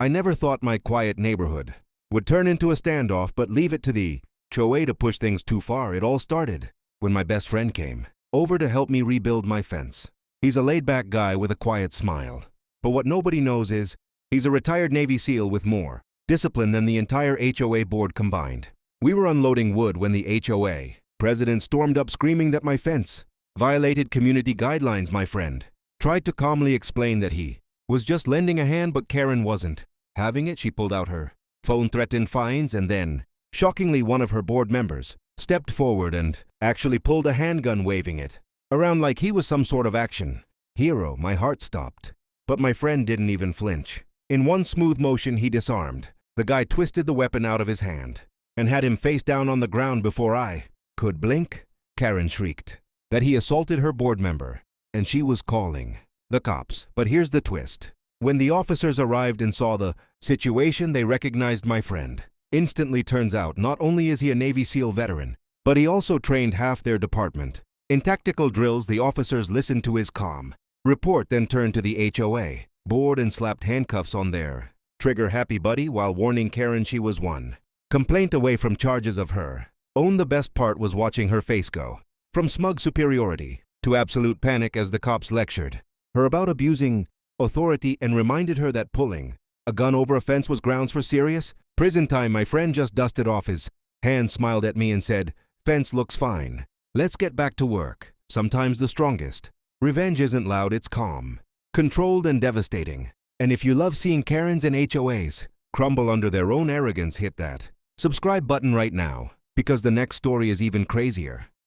I never thought my quiet neighborhood would turn into a standoff, but leave it to the HOA to push things too far. It all started when my best friend came over to help me rebuild my fence. He's a laid-back guy with a quiet smile. But what nobody knows is he's a retired Navy SEAL with more discipline than the entire HOA board combined. We were unloading wood when the HOA president stormed up screaming that my fence violated community guidelines. My friend tried to calmly explain that he was just lending a hand, but Karen wasn't having it. She pulled out her phone, threatened fines, and then, shockingly, one of her board members stepped forward and actually pulled a handgun, waving it around like he was some sort of action hero. My heart stopped, but my friend didn't even flinch. In one smooth motion, he disarmed the guy, twisted the weapon out of his hand, and had him face down on the ground before I could blink. Karen shrieked that he assaulted her board member, and she was calling the cops. But here's the twist. When the officers arrived and saw the situation, they recognized my friend instantly. Turns out, not only is he a Navy SEAL veteran, but he also trained half their department in tactical drills. The officers listened to his calm report, then turned to the HOA board and slapped handcuffs on their trigger happy buddy while warning Karen she was one complaint away from charges of her own. The best part was watching her face go from smug superiority to absolute panic as the cops lectured her about abusing authority and reminded her that pulling a gun over a fence was grounds for serious prison time. My friend just dusted off his hands, smiled at me, and said, "Fence looks fine. Let's get back to work." Sometimes the strongest revenge isn't loud, it's calm, controlled, and devastating. And if you love seeing Karens and HOAs crumble under their own arrogance, hit that subscribe button right now, because the next story is even crazier.